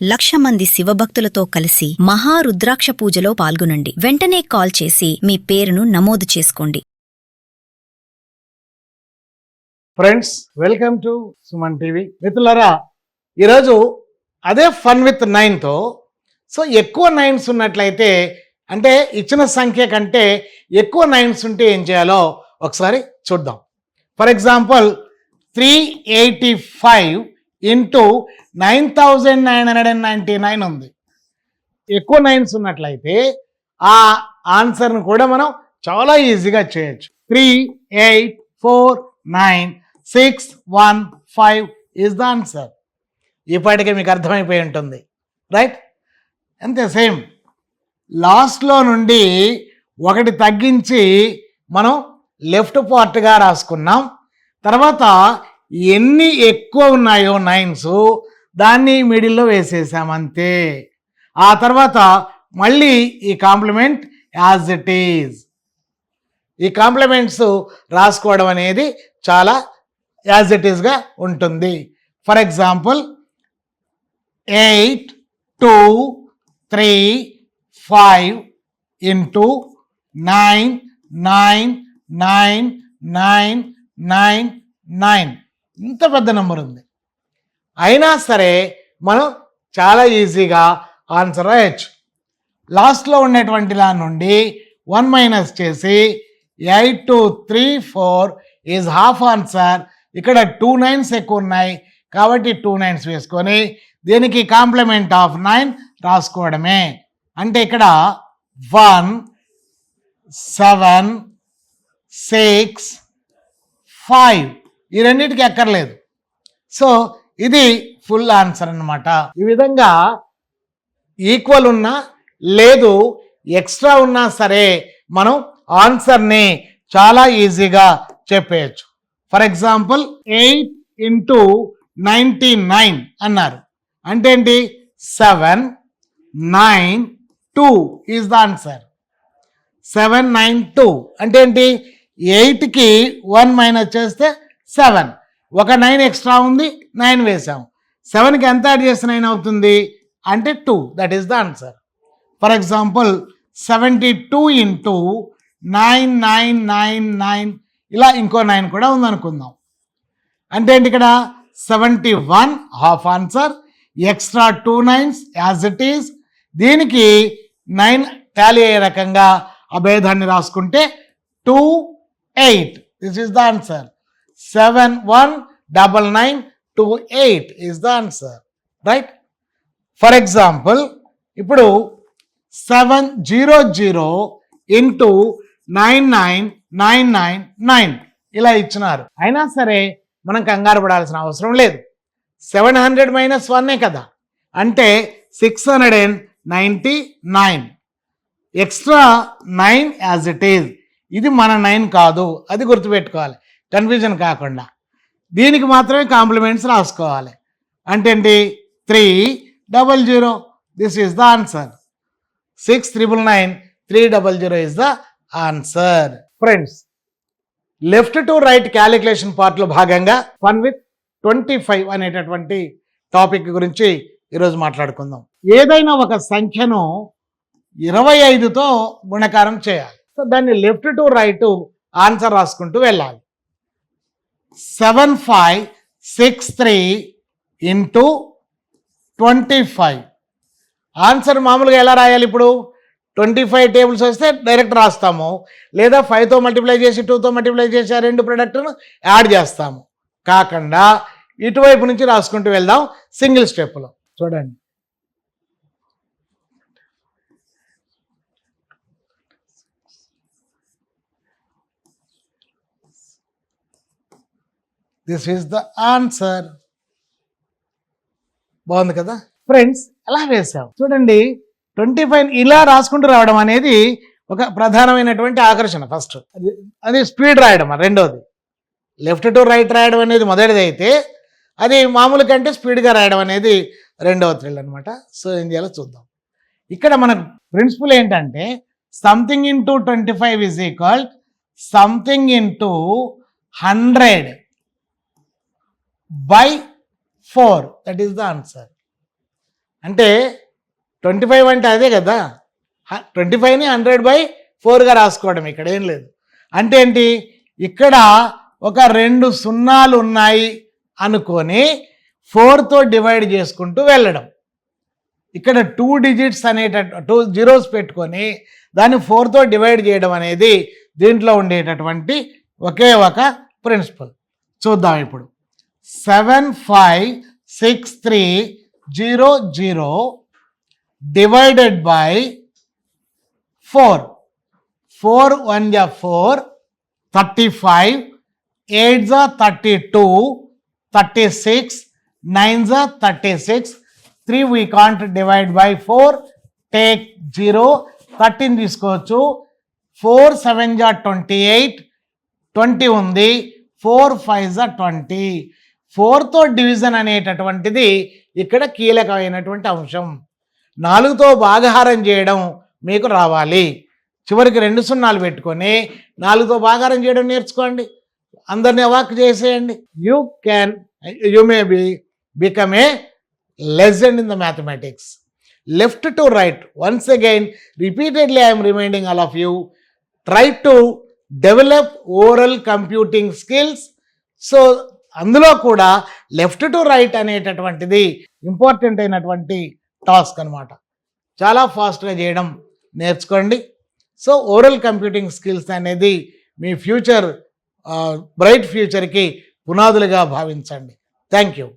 1,00,000 మంది శివభక్తులతో కలిసి మహారుద్రాక్ష పూజలో పాల్గొనండి. వెంటనే కాల్ చేసి మీ పేరును నమోదు చేసుకోండి. Friends, welcome to Suman TV. మిత్రులారా, ఈరోజు అదే ఫన్ విత్ 9తో ఎక్కువ 9s ఉన్నట్లయితే, అంటే ఇచ్చిన సంఖ్య కంటే ఎక్కువ 9s ఉంటే ఏం చేయాలో ఒకసారి చూద్దాం. ఫర్ ఎగ్జాంపుల్ 385 ఇంటూ 9,999 ఉంది. ఎక్కువ 9s ఉన్నట్లయితే ఆ ఆన్సర్ను కూడా మనం చాలా ఈజీగా చేయొచ్చు. 3849615 ఈజ్ ద ఆన్సర్. ఇప్పటికే మీకు అర్థమైపోయి ఉంటుంది, రైట్? అంతే, సేమ్. లాస్ట్లో నుండి ఒకటి తగ్గించి మనం లెఫ్ట్ పార్ట్గా రాసుకున్నాం. తర్వాత ఎన్ని ఎక్కువ ఉన్నాయో 9s దాన్ని మిడిల్లో వేసేసాం, అంతే. ఆ తర్వాత మళ్ళీ E complement as it is. ఈ కాంప్లిమెంట్స్ రాసుకోవడం అనేది చాలా యాజ్ ఇట్ ఈజ్గా ఉంటుంది. For example 8, 2, 3, 5 into 9, 9, 9, 9, 9, 9. ఇంత పెద్ద నెంబర్ ఉంది. అయినా సరే మనం చాలా ఈజీగా ఆన్సర్ రాయొచ్చు. లాస్ట్లో ఉండేటువంటి దాని నుండి 1 మైనస్ చేసి 8234 ఈజ్ హాఫ్ ఆన్సర్. ఇక్కడ 2 9s ఎక్కువ ఉన్నాయి కాబట్టి 2 9s వేసుకొని దీనికి కాంప్లిమెంట్ ఆఫ్ 9 రాసుకోవడమే. అంటే ఇక్కడ 1, 7, 6, 5 ఈ రెండింటికి ఎక్కర్లేదు. సో ఇది ఫుల్ ఆన్సర్ అన్నమాట. ఈ విధంగా ఈక్వల్ ఉన్నా లేదు ఎక్స్ట్రా ఉన్నా సరే మనం ఆన్సర్ని చాలా ఈజీగా చెప్పేయచ్చు. ఫర్ ఎగ్జాంపుల్ 8 ఇంటూ 99 అన్నారు. అంటే ఏంటి? 7, 9, 2 ఈజ్ ద ఆన్సర్. 7, 9, 2 అంటే ఏంటి? 8కి 1 మైనస్ చేస్తే 7. ఒక 9 ఎక్స్ట్రా ఉంది, 9 వేసాం. 7కి ఎంత యాడ్ చేస్తే 9 అవుతుంది అంటే 2. That is the answer. For example 72 into 9999 ఇలా ఇంకో 9 కూడా ఉందనుకుందాం. అంటే ఏంటి? ఇక్కడ 71 half answer, extra 2 9s as it is. దీనికి 9 టాలీ అయ్యే రకంగా అభేదాన్ని రాసుకుంటే 2, 8 this is the answer. 719928 is the answer, right? For example ఇప్పుడు 700 ఇంటూ 99999 ఇలా ఇచ్చినారు. అయినా సరే మనం కంగారు పడాల్సిన అవసరం లేదు. 700 మైనస్ 1 కదా, అంటే 699. Extra 9 as it is. ఇది మన 9 కాదు, అది గుర్తుపెట్టుకోవాలి కన్ఫ్యూజన్ కాకుండా. దీనికి మాత్రమే కాంప్లిమెంట్స్ రాసుకోవాలి. అంటే ఏంటి? 300 this is the answer. 6999 300 is the answer. Friends, left to right calculation పార్ట్లో భాగంగా ఫన్ విత్ 25 అనేటటువంటి టాపిక్ గురించి ఈరోజు మాట్లాడుకుందాం. ఏదైనా ఒక సంఖ్యను 25తో గుణకారం చేయాలి. సో దాన్ని లెఫ్ట్ టు రైట్ ఆన్సర్ రాసుకుంటూ వెళ్ళాలి. 7563 ఇంటూ 25. ఆన్సర్ మామూలుగా ఎలా రాయాలి? ఇప్పుడు 25 టేబుల్స్ వస్తే డైరెక్ట్ రాస్తాము, లేదా 5తో మల్టిప్లై చేసి 2తో మల్టిప్లై చేసి ఆ రెండు ప్రొడక్ట్ను యాడ్ చేస్తాము. కాకుండా ఇటువైపు నుంచి రాసుకుంటూ వెళ్దాం సింగిల్ స్టెప్లో. చూడండి, దిస్ ఈజ్ ద ఆన్సర్. బాగుంది కదా ఫ్రెండ్స్? ఎలా వేసాం చూడండి. 25 ఇలా రాసుకుంటూ రావడం అనేది ఒక ప్రధానమైనటువంటి ఆకర్షణ. ఫస్ట్ అది స్పీడ్ రాయడం, రెండోది లెఫ్ట్ టు రైట్ రాయడం అనేది మొదటిది అయితే, అది మామూలు కంటే స్పీడ్గా రాయడం అనేది రెండవ థ్రిల్ అనమాట. సో ఏం చేయాలో చూద్దాం. ఇక్కడ మన ప్రిన్సిపల్ ఏంటంటే something into 25 is equal something into 100 by 4. That is the answer. అంటే 25 అంటే అదే కదా, 25ని 100/4గా రాసుకోవడం, ఇక్కడ ఏం లేదు. అంటే ఏంటి, ఇక్కడ ఒక 2 సున్నాలు ఉన్నాయి అనుకొని 4తో డివైడ్ చేసుకుంటూ వెళ్ళడం. ఇక్కడ 2 డిజిట్స్ 2 జీరోస్ పెట్టుకొని దాన్ని 4తో డివైడ్ చేయడం అనేది దీంట్లో ఉండేటటువంటి ఒకే ఒక ప్రిన్సిపల్. చూద్దాం ఇప్పుడు. 75630 డివైడెడ్ బై 4. 4 1 जा 4, 35, 8 जा 32, 36, 9 जा 36. 3 we can't divide by 4, take 0, 13 తీసుకోవచ్చు. 4 7 जा 28, 20 ఉంది. 4 5 जा 20. 4తో డివిజన్ అనేటటువంటిది ఇక్కడ కీలకమైనటువంటి అంశం. 4తో భాగహారం చేయడం మీకు రావాలి. చివరికి 2 సున్నాలు పెట్టుకొని 4తో భాగారం చేయడం నేర్చుకోండి. అందరినీ అవాక్ చేసేయండి. You may become a legend in the mathematics. Left to right, once again repeatedly I'm reminding all of you, try to develop oral computing skills. So అందులో కూడా లెఫ్ట్ టు రైట్ అనేటటువంటిది ఇంపార్టెంట్ అయినటువంటి టాస్క్ అనమాట. చాలా ఫాస్ట్గా చేయడం నేర్చుకోండి. So oral computing skills అనేది మీ ఫ్యూచర్ బ్రైట్ ఫ్యూచర్కి పునాదులుగా భావించండి. Thank you.